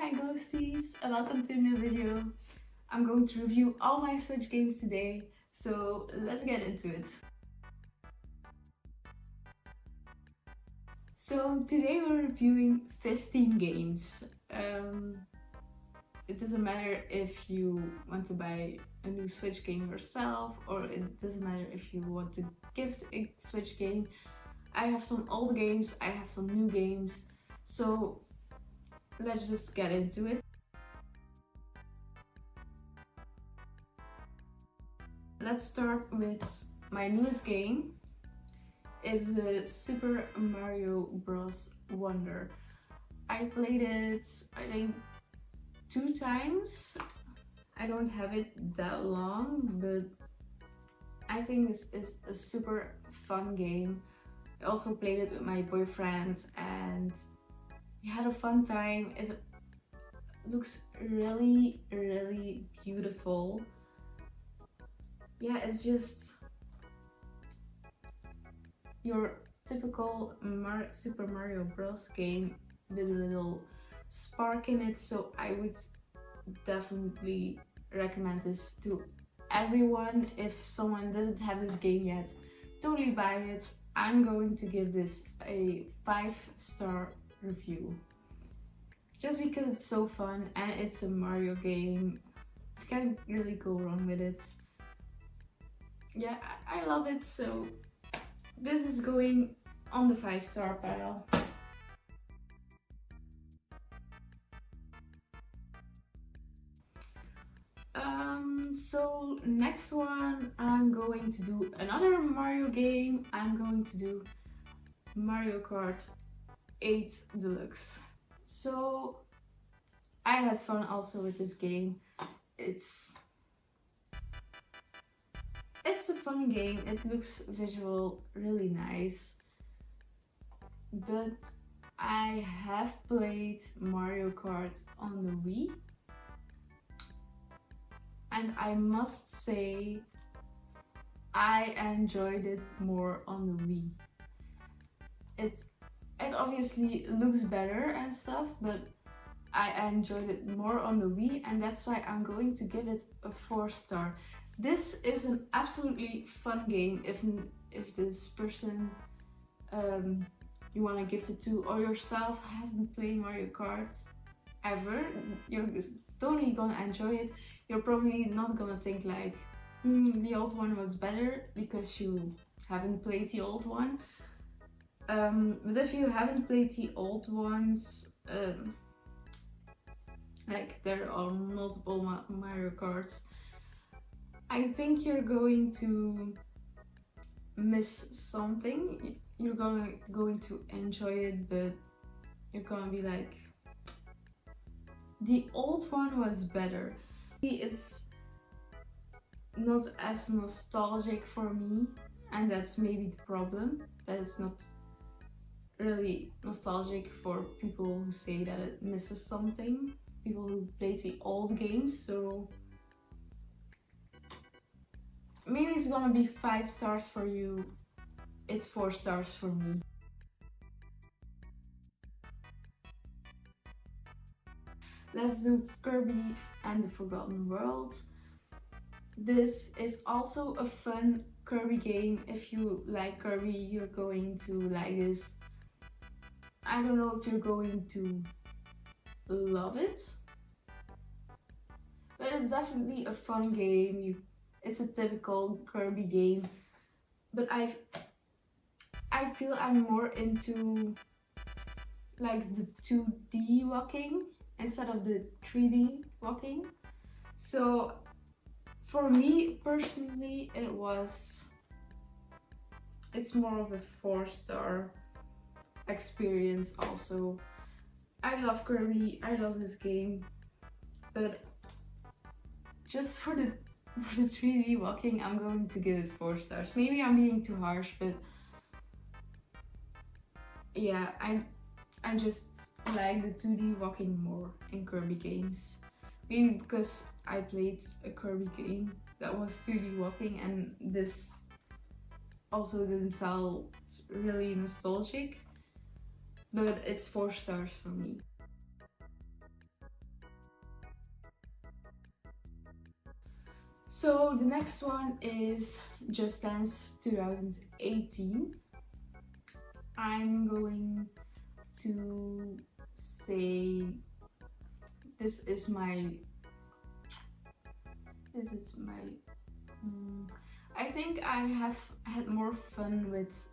Hi ghosties, and welcome to a new video. I'm going to review all my Switch games today, so let's get into it. So today we're reviewing 15 games. It doesn't matter if you want to buy a new Switch game yourself, or it doesn't matter if you want to gift a Switch game. I have some old games, I have some new games, so let's just get into it. Let's start with my newest game. It's Super Mario Bros. Wonder. I played it, I think, 2 times. I don't have it that long, but I think this is a super fun game. I also played it with my boyfriend and we had a fun time. It looks really beautiful. Yeah, it's just your typical Super Mario Bros. Game with a little spark in it, so I would definitely recommend this to everyone. If someone doesn't have this game yet, totally buy it. I'm going to give this a 5-star review just because it's so fun and it's a Mario game. You can't really go wrong with it. Yeah, I love it, so this is going on the 5-star pile. So next one, I'm going to do another Mario game. I'm going to do Mariokart 8 Deluxe. So I had fun also with this game. It's a fun game. It looks visual really nice. But I have played Mario Kart on the Wii. And I must say, I enjoyed it more on the Wii. It obviously looks better and stuff, but I enjoyed it more on the Wii, and that's why I'm going to give it a 4-star. This is an absolutely fun game if this person you want to gift it to or yourself hasn't played Mario Kart ever. You're totally gonna enjoy it. You're probably not gonna think like, the old one was better because you haven't played the old one. But if you haven't played the old ones, like there are multiple Mario Karts, I think you're going to miss something. You're going to enjoy it, but you're gonna be like, the old one was better. It's not as nostalgic for me, and that's maybe the problem, that it's not really nostalgic for people who say that it misses something, people who played the old games. So maybe it's gonna be 5 stars for you, it's 4 stars for me. Let's do Kirby and the Forgotten Worlds. This is also a fun Kirby game. If you like Kirby, you're going to like this. I don't know if you're going to love it, but it's definitely a fun game. It's a typical Kirby game, but I feel I'm more into like the 2D walking instead of the 3D walking. So for me personally, it's more of a 4-star experience also. I love Kirby, I love this game, but just for the 3D walking, I'm going to give it 4 stars. Maybe I'm being too harsh, but yeah, I just like the 2D walking more in Kirby games. Maybe because I played a Kirby game that was 2D walking, and this also didn't feel really nostalgic, but it's 4 stars for me. So the next one is Just Dance 2018. I'm going to say this is my I think I have had more fun with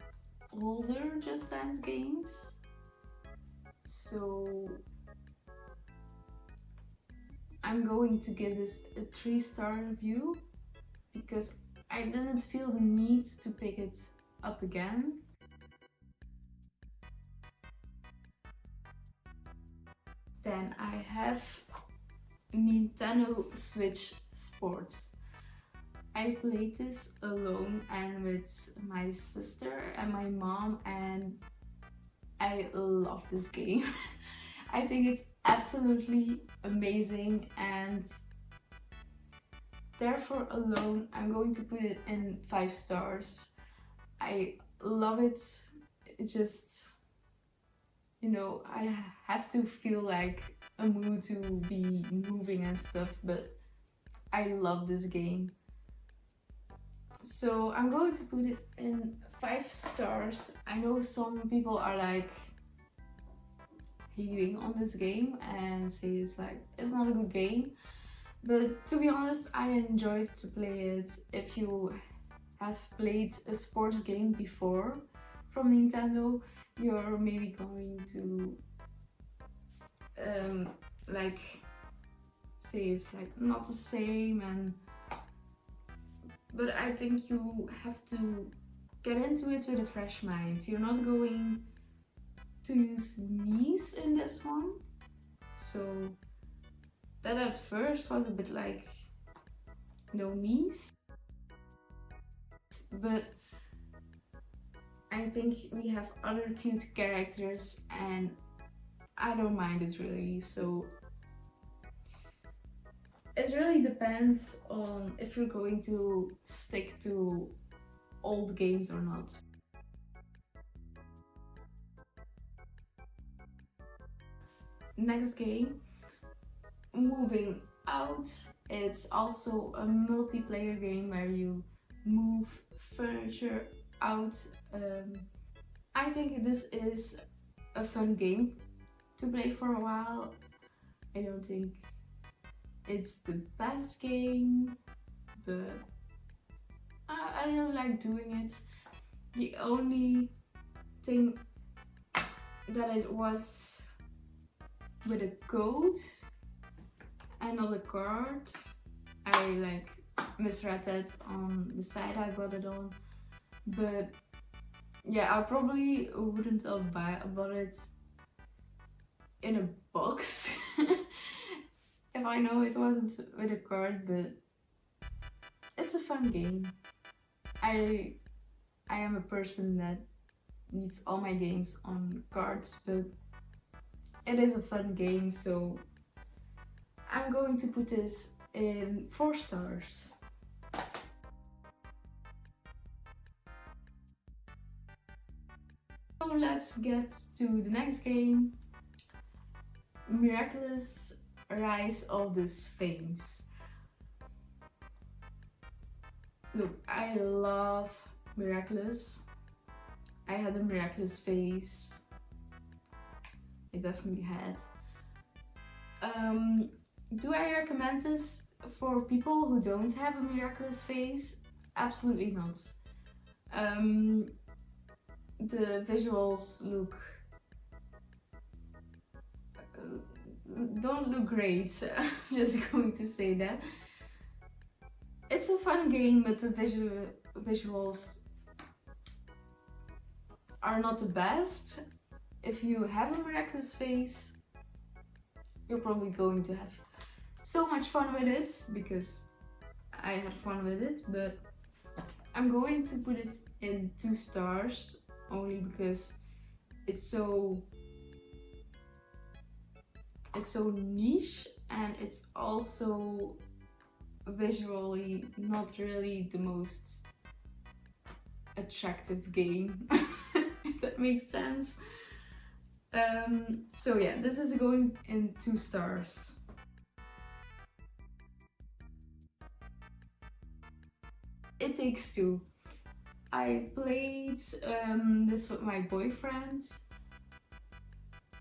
older Just Dance games, so I'm going to give this a 3-star review because I didn't feel the need to pick it up again. Then I have Nintendo Switch Sports. I played this alone and with my sister and my mom, and I love this game. I think it's absolutely amazing, and therefore alone I'm going to put it in 5 stars. I love it. It just, you know, I have to feel like a mood to be moving and stuff, but I love this game. So I'm going to put it in 5 stars. I know some people are like hating on this game and say it's not a good game, but to be honest, I enjoyed to play it. If you have played a sports game before from Nintendo, you're maybe going to like say it's like not the same, but I think you have to get into it with a fresh mind. You're not going to use knees in this one, so that at first was a bit like no knees, but I think we have other cute characters and I don't mind it really. So it really depends on if you're going to stick to old games or not. Next game, Moving Out. It's also a multiplayer game where you move furniture out. I think this is a fun game to play for a while. I don't think it's the best game, but I really like doing it. The only thing that it was with a code and not a card. I like misread that on the site I bought it on, but yeah, I probably wouldn't have bought it in a box if I know it wasn't with a card, but it's a fun game. I am a person that needs all my games on cards, but it is a fun game, so I'm going to put this in 4 stars. So let's get to the next game, Miraculous Rise of the Sphinx. Look, I love Miraculous. I had a Miraculous face. I definitely had. Do I recommend this for people who don't have a Miraculous face? Absolutely not. The visuals don't look great, so I'm just going to say that. It's a fun game, but the visuals are not the best. If you have a Miraculous face, you're probably going to have so much fun with it, because I had fun with it, but I'm going to put it in 2 stars only because it's so niche, and it's also visually not really the most attractive game, if that makes sense. So yeah, this is going in 2 stars. It Takes Two. I played this with my boyfriend,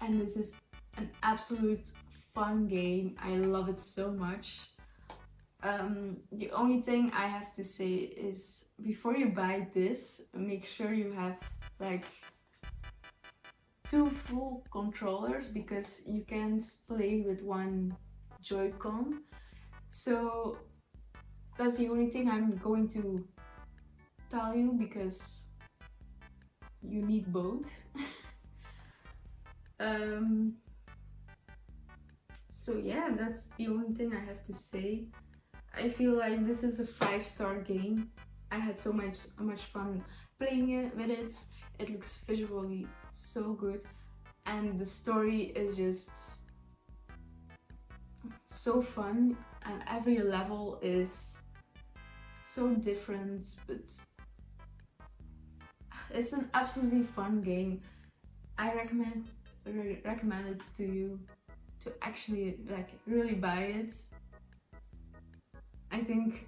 and this is an absolute fun game. I love it so much. The only thing I have to say is, before you buy this, make sure you have like 2 full controllers, because you can't play with one Joy-Con. So that's the only thing I'm going to tell you, because you need both. So yeah, that's the only thing I have to say. I feel like this is a 5-star game. I had so much fun playing it with it. It looks visually so good, and the story is just so fun, and every level is so different, but it's an absolutely fun game. I recommend it to you to actually like really buy it. I think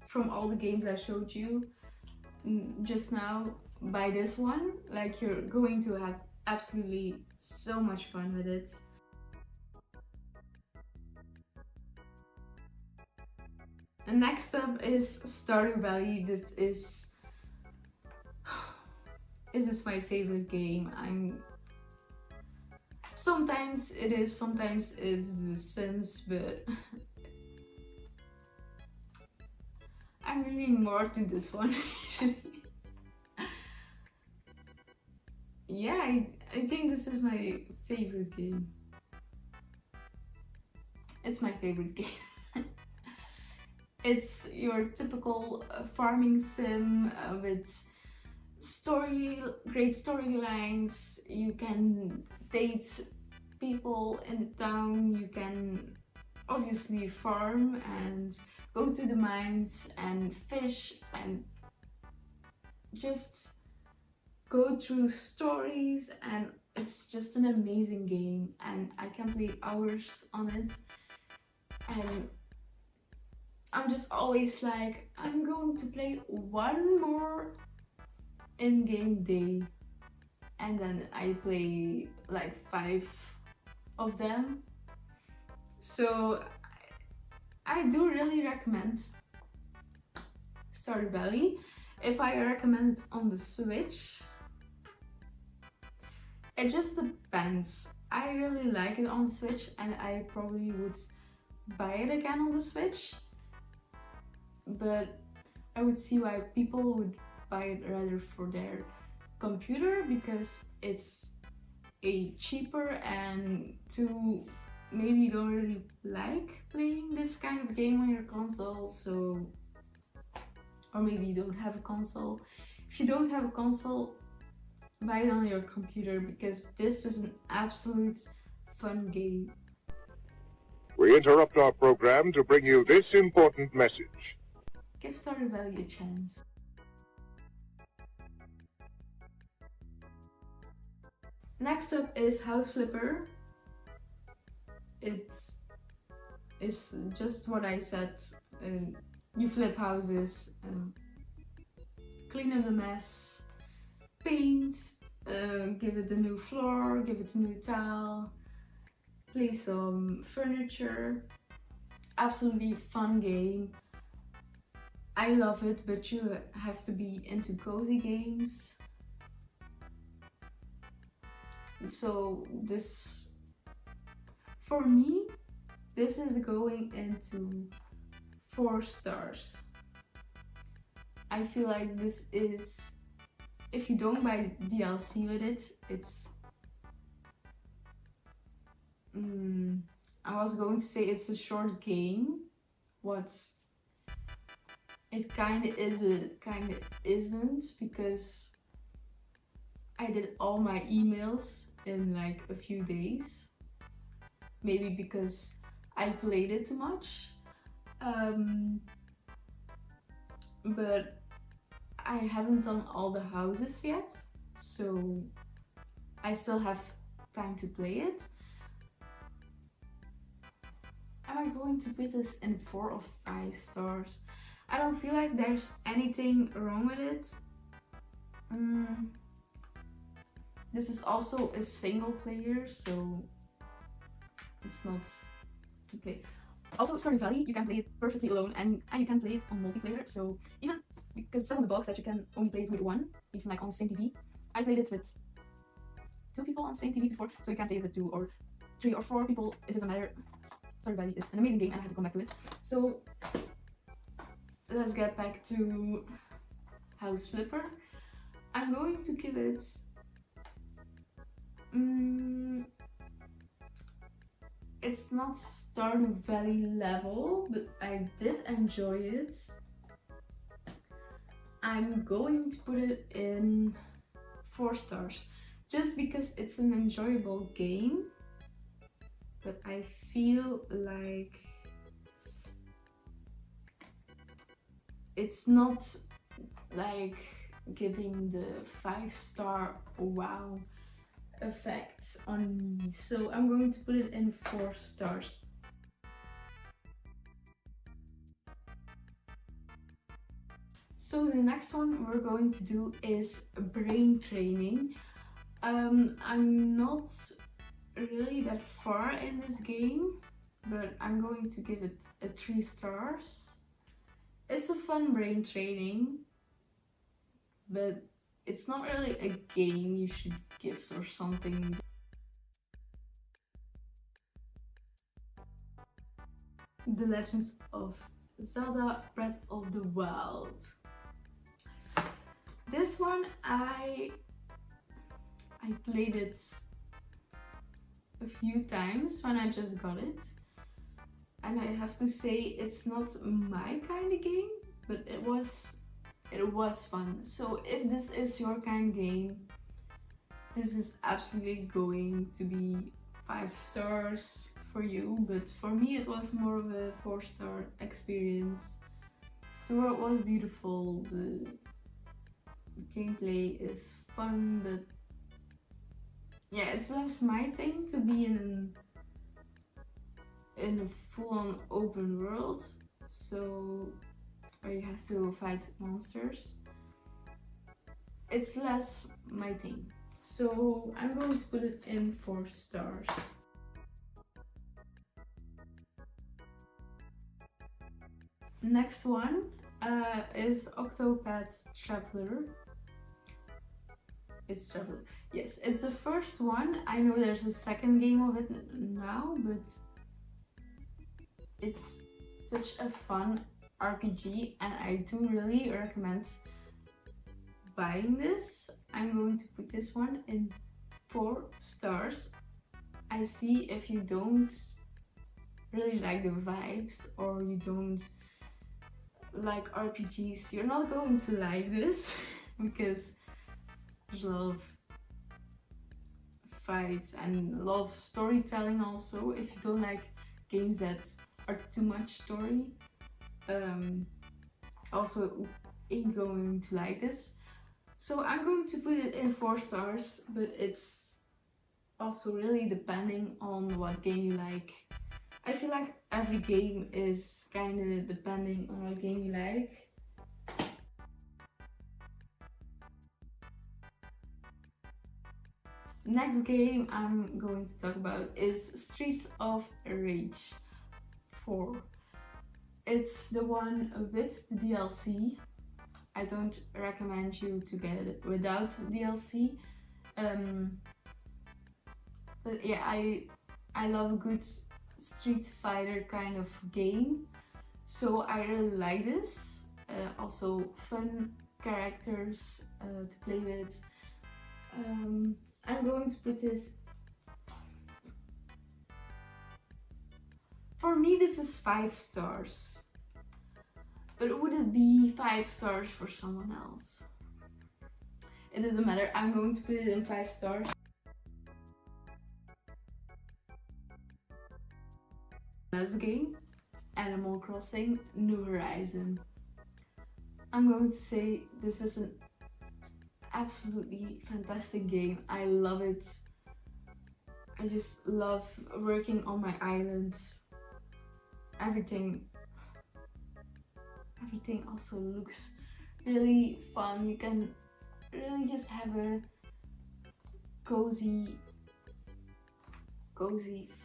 from all the games I showed you just now, buy this one. Like, you're going to have absolutely so much fun with it. And next up is Stardew Valley. This is my favorite game. Sometimes it is, sometimes it's The Sims, but I'm leaning more to this one actually. Yeah, I think this is my favorite game. It's my favorite game. It's your typical farming sim with great storylines. You can date people in the town. You can obviously farm and go to the mines and fish and just go through stories, and it's just an amazing game, and I can play hours on it. And I'm just always like, I'm going to play one more in-game day, and then I play like 5 of them. So I do really recommend Stardew Valley. If I recommend it on the Switch, it just depends. I really like it on the Switch, and I probably would buy it again on the Switch, but I would see why people would buy it rather for their computer, because it's cheaper, and 2, maybe you don't really like playing this kind of game on your console, so, or maybe you don't have a console. If you don't have a console, buy it on your computer, because this is an absolute fun game. We interrupt our program to bring you this important message. Give Stardew Valley a chance. Next up is House Flipper. It is just what I said. You flip houses, clean up the mess, paint, give it a new floor, give it a new tile, play some furniture. Absolutely fun game. I love it, but you have to be into cozy games. So this, for me, this is going into 4 stars. I feel like this is, if you don't buy DLC with it, it's I was going to say it's a short game. What it kind of is, but it kind of isn't, because I did all my emails in like a few days. Maybe because I played it too much. But I haven't done all the houses yet, so I still have time to play it. Am I going to put this in 4 or 5 stars? I don't feel like there's anything wrong with it. This is also a single player, so it's not to play. Also, Stardew Valley, you can play it perfectly alone, and you can play it on multiplayer. So even because it says on the box that you can only play it with one, even like on the same TV. I played it with 2 people on the same TV before, so you can play it with 2 or 3 or 4 people. It doesn't matter. Stardew Valley is an amazing game, and I had to come back to it. So let's get back to House Flipper. I'm going to give it. It's not Stardew Valley level, but I did enjoy it. I'm going to put it in 4 stars, just because it's an enjoyable game, but I feel like it's not like giving the 5-star wow effects on me, so I'm going to put it in 4 stars. So the next one we're going to do is brain training. I'm not really that far in this game, but I'm going to give it a 3 stars. It's a fun brain training, but it's not really a game you should gift or something. The Legends of Zelda Breath of the Wild. This one I played it a few times when I just got it, and I have to say it's not my kind of game, but it was fun. So if this is your kind of game, this is absolutely going to be 5 stars for you, but for me it was more of a 4-star experience. The world was beautiful, the gameplay is fun, but yeah, it's less my thing to be in a full-on open world, so where you have to fight monsters. It's less my thing, so I'm going to put it in 4 stars. Next one is Octopath Traveller. It's Traveller. Yes, it's the first one. I know there's a second game of it now, but it's such a fun RPG, and I do really recommend buying this. I'm going to put this one in 4 stars. I see if you don't really like the vibes or you don't like RPGs, you're not going to like this because there's a lot of fights and a lot of storytelling also. If you don't like games that are too much story, also ain't going to like this. So I'm going to put it in 4 stars, but it's also really depending on what game you like. I feel like every game is kind of depending on what game you like. Next game I'm going to talk about is Streets of Rage 4. It's the one with the DLC. I don't recommend you to get it without DLC. But yeah, I love a good Street Fighter kind of game, so I really like this. Also fun characters to play with. I'm going to put this. For me, this is 5 stars. But would it be 5 stars for someone else? It doesn't matter. I'm going to put it in 5 stars. Last game, Animal Crossing New Horizon. I'm going to say this is an absolutely fantastic game. I love it. I just love working on my island. Everything everything also looks really fun. You can really just have a cozy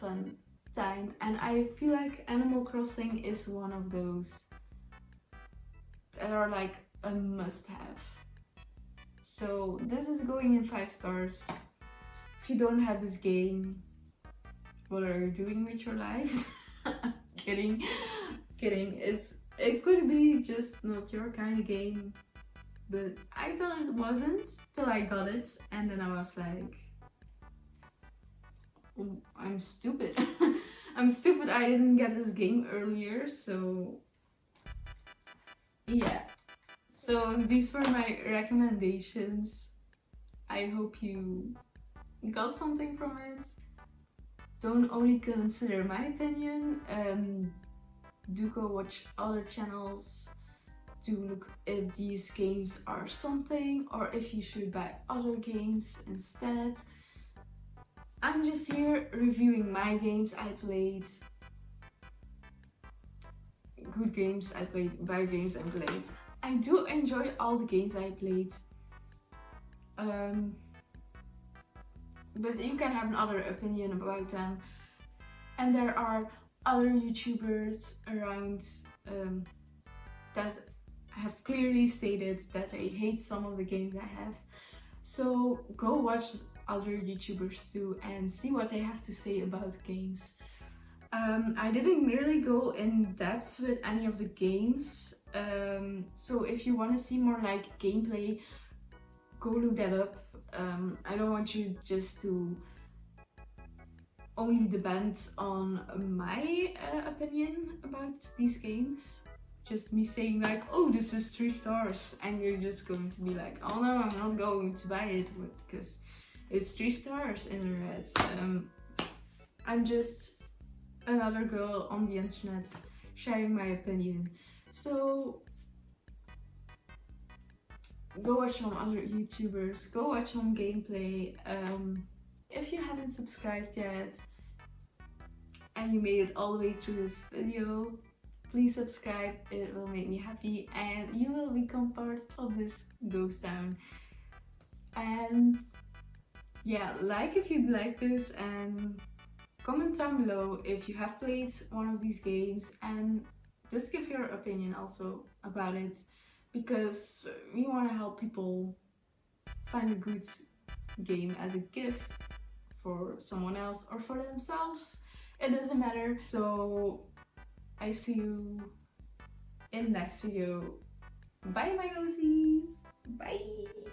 fun time, and I feel like Animal Crossing is one of those that are like a must-have. So this is going in 5 stars. If you don't have this game, what are you doing with your life? Kidding. It could be just not your kind of game, but I thought it wasn't till I got it, and then I was like, oh, I'm stupid. I'm stupid I didn't get this game earlier. So yeah, so these were my recommendations. I hope you got something from it. Don't only consider my opinion, do go watch other channels, do look if these games are something or if you should buy other games instead. I'm just here reviewing my games I played, good games I played, bad games I played. I do enjoy all the games I played, but you can have another opinion about them. And there are other YouTubers around that have clearly stated that they hate some of the games I have. So go watch other YouTubers too and see what they have to say about games. I didn't really go in depth with any of the games, so if you want to see more like gameplay, go look that up. I don't want you just to only depend on my opinion about these games. Just me saying like, oh, this is 3 stars, and you're just going to be like, oh no, I'm not going to buy it because it's 3 stars in the red. I'm just another girl on the internet sharing my opinion. So go watch some other YouTubers, go watch some gameplay. If you haven't subscribed yet and you made it all the way through this video, please subscribe, it will make me happy and you will become part of this ghost town. And yeah, like if you'd like this, and comment down below if you have played one of these games, and just give your opinion also about it, because we want to help people find a good game as a gift for someone else or for themselves. It doesn't matter. So I see you in the next video. Bye my ghosties. Bye.